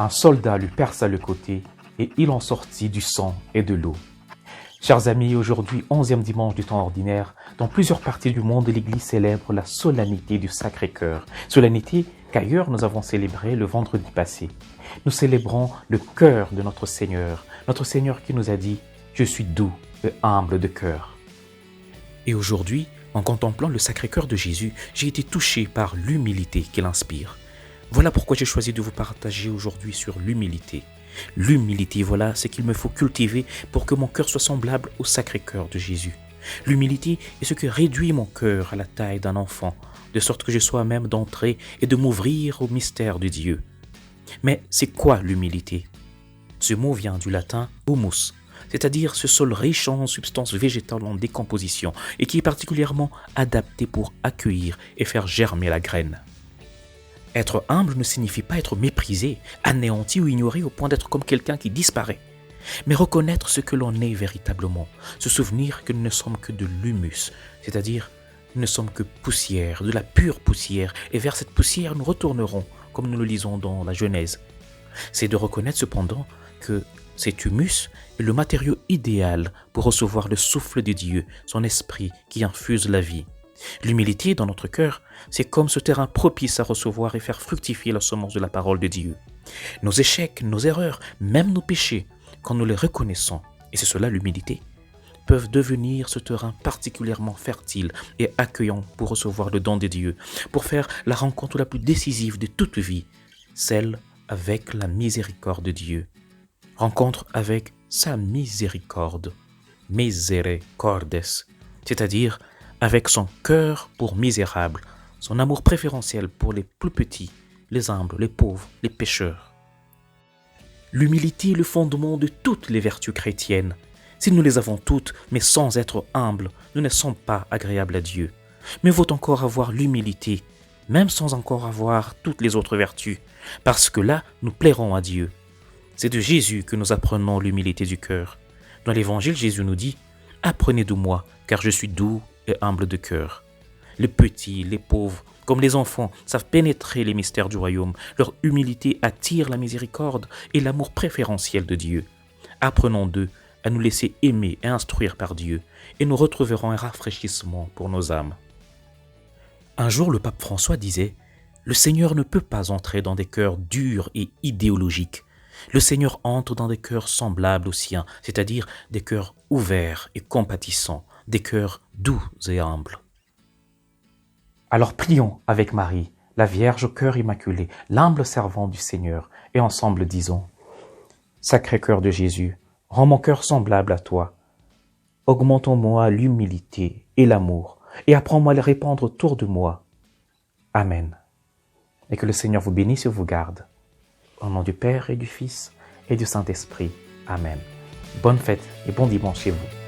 Un soldat lui perça le côté et il en sortit du sang et de l'eau. Chers amis, aujourd'hui, 11e dimanche du temps ordinaire, dans plusieurs parties du monde, l'Église célèbre la solennité du Sacré-Cœur. Solennité qu'ailleurs nous avons célébrée le vendredi passé. Nous célébrons le cœur de notre Seigneur qui nous a dit « Je suis doux et humble de cœur ». Et aujourd'hui, en contemplant le Sacré-Cœur de Jésus, j'ai été touché par l'humilité qu'il inspire. Voilà pourquoi j'ai choisi de vous partager aujourd'hui sur l'humilité. L'humilité, voilà ce qu'il me faut cultiver pour que mon cœur soit semblable au Sacré-Cœur de Jésus. L'humilité est ce qui réduit mon cœur à la taille d'un enfant, de sorte que je sois à même d'entrer et de m'ouvrir au mystère de Dieu. Mais c'est quoi l'humilité? Ce mot vient du latin humus, c'est-à-dire ce sol riche en substances végétales en décomposition et qui est particulièrement adapté pour accueillir et faire germer la graine. Être humble ne signifie pas être méprisé, anéanti ou ignoré au point d'être comme quelqu'un qui disparaît, mais reconnaître ce que l'on est véritablement, se souvenir que nous ne sommes que de l'humus, c'est-à-dire nous ne sommes que poussière, de la pure poussière, et vers cette poussière nous retournerons, comme nous le lisons dans la Genèse. C'est de reconnaître cependant que cet humus est le matériau idéal pour recevoir le souffle de Dieu, son esprit qui infuse la vie. L'humilité dans notre cœur, c'est comme ce terrain propice à recevoir et faire fructifier la semence de la parole de Dieu. Nos échecs, nos erreurs, même nos péchés, quand nous les reconnaissons, et c'est cela l'humilité, peuvent devenir ce terrain particulièrement fertile et accueillant pour recevoir le don de Dieu, pour faire la rencontre la plus décisive de toute vie, celle avec la miséricorde de Dieu. Rencontre avec sa miséricorde, misericordes, c'est-à-dire avec son cœur pour misérable, son amour préférentiel pour les plus petits, les humbles, les pauvres, les pécheurs. L'humilité est le fondement de toutes les vertus chrétiennes. Si nous les avons toutes, mais sans être humbles, nous ne sommes pas agréables à Dieu. Mais vaut encore avoir l'humilité, même sans encore avoir toutes les autres vertus, parce que là, nous plairons à Dieu. C'est de Jésus que nous apprenons l'humilité du cœur. Dans l'Évangile, Jésus nous dit « Apprenez de moi, car je suis doux et humble de cœur. » Les petits, les pauvres, comme les enfants, savent pénétrer les mystères du royaume. Leur humilité attire la miséricorde et l'amour préférentiel de Dieu. Apprenons d'eux à nous laisser aimer et instruire par Dieu, et nous retrouverons un rafraîchissement pour nos âmes. Un jour, le pape François disait « Le Seigneur ne peut pas entrer dans des cœurs durs et idéologiques. Le Seigneur entre dans des cœurs semblables aux siens, c'est-à-dire des cœurs ouverts et compatissants, des cœurs doux et humbles. » Alors prions avec Marie, la Vierge au cœur immaculé, l'humble servante du Seigneur, et ensemble disons « Sacré-Cœur de Jésus, rends mon cœur semblable à toi. Augmente en moi l'humilité et l'amour, et apprends-moi à les répandre autour de moi. Amen. » Et que le Seigneur vous bénisse et vous garde. Au nom du Père et du Fils et du Saint-Esprit. Amen. Bonne fête et bon dimanche chez vous.